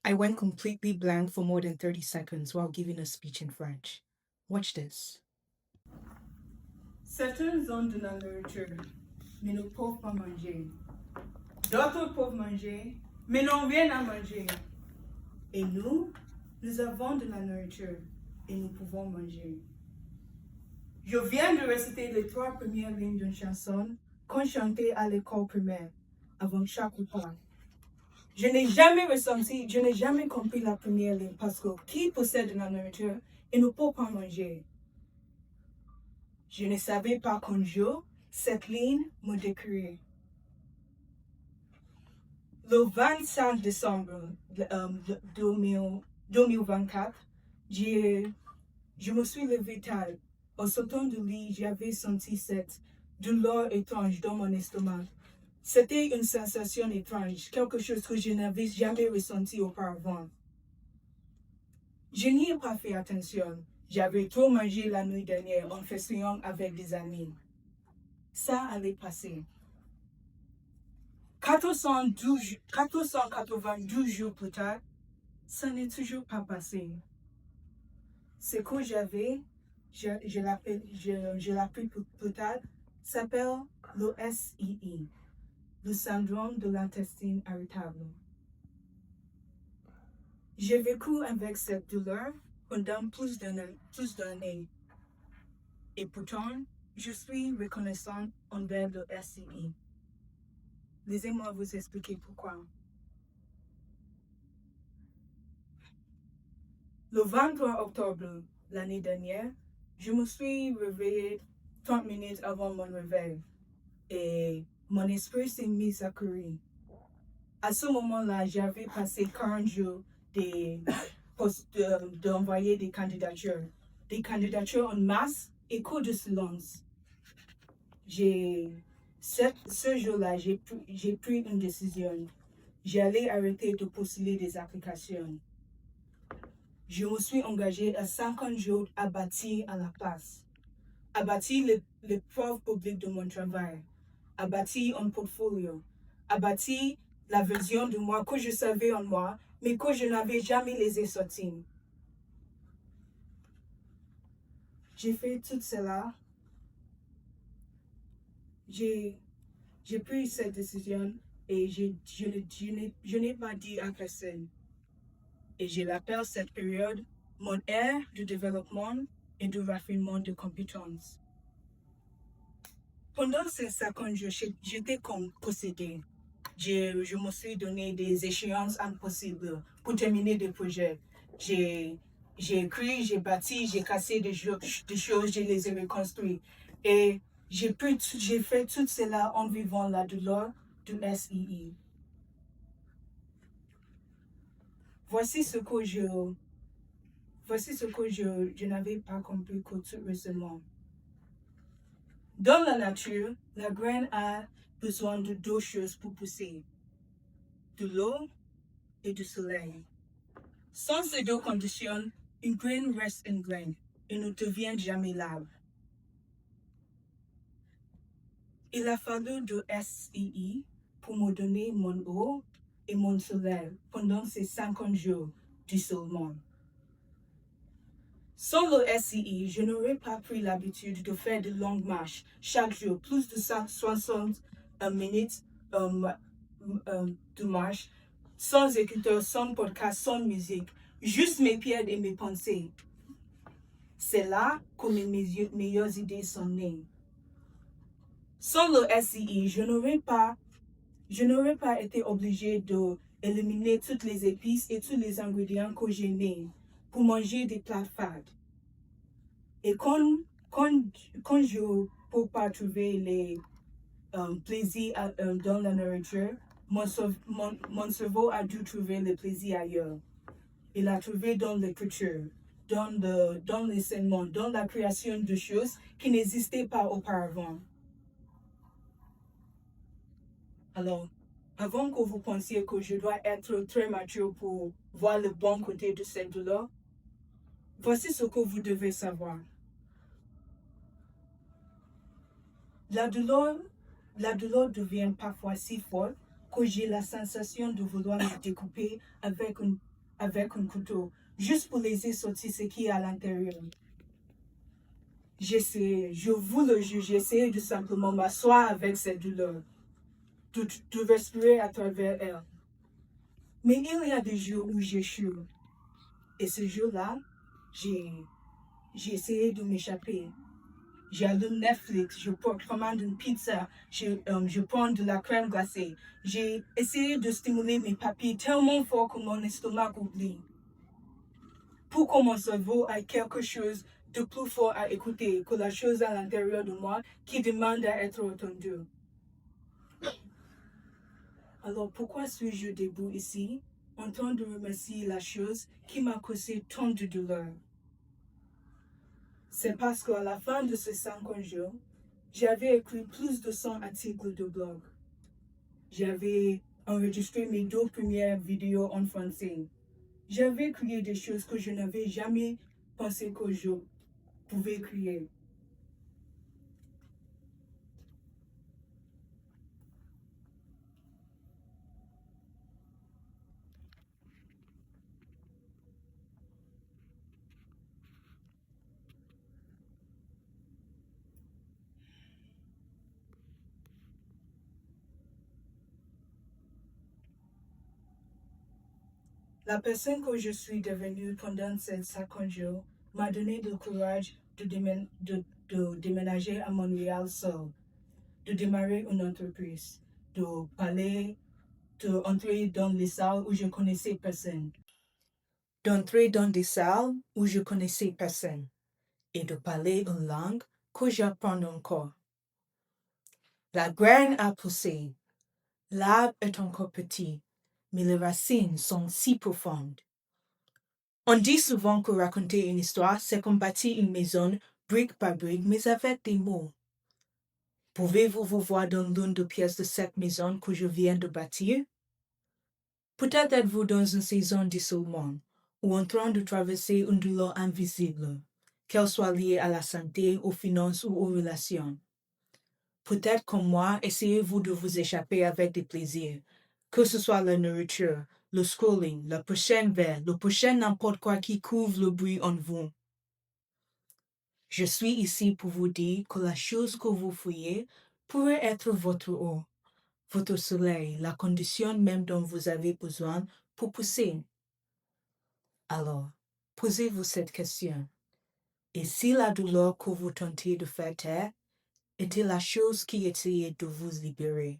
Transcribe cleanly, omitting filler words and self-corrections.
I went completely blank for more than 30 seconds while giving a speech in French. Watch this. Certaines ont de la nourriture, mais ne peuvent pas manger. D'autres peuvent manger, mais n'ont rien à manger. Et nous avons de la nourriture et nous pouvons manger. Je viens de réciter les 3 premières lignes d'une chanson qu'on chantait à l'école primaire, avant chaque repas. Je n'ai jamais compris la première ligne parce que qui possède de la nourriture et ne peut pas manger. Je ne savais pas qu'un jour, cette ligne me décrirait. Le 25 décembre 2024, je me suis levée tard. En sautant du lit, j'avais senti cette douleur étrange dans mon estomac. C'était une sensation étrange, quelque chose que je n'avais jamais ressenti auparavant. Je n'y ai pas fait attention. J'avais trop mangé la nuit dernière en festinant avec des amis. Ça allait passer. 492 jours plus tard, ça n'est toujours pas passé. Ce que j'avais, je l'appelle plus tard, s'appelle le SII, le syndrome de l'intestin irritable. J'ai vécu avec cette douleur pendant plus d'années. Et pourtant, je suis reconnaissante envers le SII. Laissez-moi vous expliquer pourquoi. Le 23 octobre l'année dernière, je me suis réveillée 30 minutes avant mon réveil et mon esprit s'est mis à courir. À ce moment-là, j'avais passé 40 jours d'envoyer des candidatures en masse et coup de silence. Ce jour-là, j'ai pris une décision. J'allais arrêter de postuler des applications. Je me suis engagée à 50 jours à bâtir à la place, à bâtir les preuves publiques de mon travail, à bâtir un portfolio, à bâtir la version de moi que je savais en moi, mais que je n'avais jamais laissé sortir. J'ai fait tout cela. J'ai pris cette décision et je n'ai pas dit à personne. Et je l'appelle cette période mon ère de développement et de raffinement de compétences. Pendant ces 50 jours, j'étais comme possédée. Je me suis donné des échéances impossibles pour terminer des projets. J'ai écrit, j'ai bâti, j'ai cassé des choses, je les ai reconstruites. Et j'ai fait tout cela en vivant la douleur du SII. Voici ce que je n'avais pas compris que tout récemment. Dans la nature, la graine a besoin de 2 choses pour pousser, de l'eau et du soleil. Sans ces 2 conditions, une graine reste une graine et ne devient jamais l'arbre. Il a fallu de SII pour me donner mon eau et mon soleil pendant ces 50 jours d'isolement. Sans le SII, je n'aurais pas pris l'habitude de faire de longues marches chaque jour, plus de 60 minutes de marche, sans écouteurs, sans podcast, sans musique, juste mes pieds et mes pensées. C'est là que mes meilleures idées sont nées. Sans le SII, je n'aurais pas été obligée d'éliminer toutes les épices et tous les ingrédients que j'ai mis pour manger des plats fades. Et quand je ne peux pas trouver les plaisirs dans la nourriture, mon cerveau a dû trouver le plaisir ailleurs. Il a trouvé dans l'écriture, dans l'enseignement, dans la création de choses qui n'existaient pas auparavant. Alors, avant que vous pensiez que je dois être très mature pour voir le bon côté de cette douleur, voici ce que vous devez savoir. La douleur devient parfois si forte que j'ai la sensation de vouloir me découper avec une avec un couteau, juste pour laisser sortir ce qui est à l'intérieur. J'essayais, je vous le jure, j'essayais de simplement m'asseoir avec cette douleur, de respirer à travers elle. Mais il y a des jours où j'échoue. Et ce jour-là, j'ai essayé de m'échapper. J'allume Netflix, je commande une pizza, je prends de la crème glacée. J'ai essayé de stimuler mes papilles tellement fort que mon estomac oublie. Pour que mon cerveau ait quelque chose de plus fort à écouter que la chose à l'intérieur de moi qui demande à être entendue. Alors pourquoi suis-je debout ici, en train de remercier la chose qui m'a causé tant de douleur? C'est parce qu'à la fin de ces 50 jours, j'avais écrit plus de 100 articles de blog. J'avais enregistré mes 2 premières vidéos en français. J'avais créé des choses que je n'avais jamais pensé que je pouvais créer. La personne que je suis devenue pendant ces 50 jours m'a donné le courage de déménager à Montréal seul, de démarrer une entreprise, d'entrer dans les salles où je connaissais personne. D'entrer dans des salles où je connaissais personne et de parler une langue que j'apprends encore. La graine a poussé. L'arbre est encore petit, mais les racines sont si profondes. On dit souvent que raconter une histoire, c'est comme bâtir une maison brique par brique, mais avec des mots. Pouvez-vous vous voir dans l'une des pièces de cette maison que je viens de bâtir? Peut-être êtes-vous dans une saison d'isolement ou en train de traverser une douleur invisible, qu'elle soit liée à la santé, aux finances ou aux relations. Peut-être comme moi, essayez-vous de vous échapper avec des plaisirs, que ce soit la nourriture, le scrolling, le prochain verre, le prochain n'importe quoi qui couvre le bruit en vous. Je suis ici pour vous dire que la chose que vous fouillez pourrait être votre eau, votre soleil, la condition même dont vous avez besoin pour pousser. Alors, posez-vous cette question. Et si la douleur que vous tentez de faire taire était la chose qui essayait de vous libérer?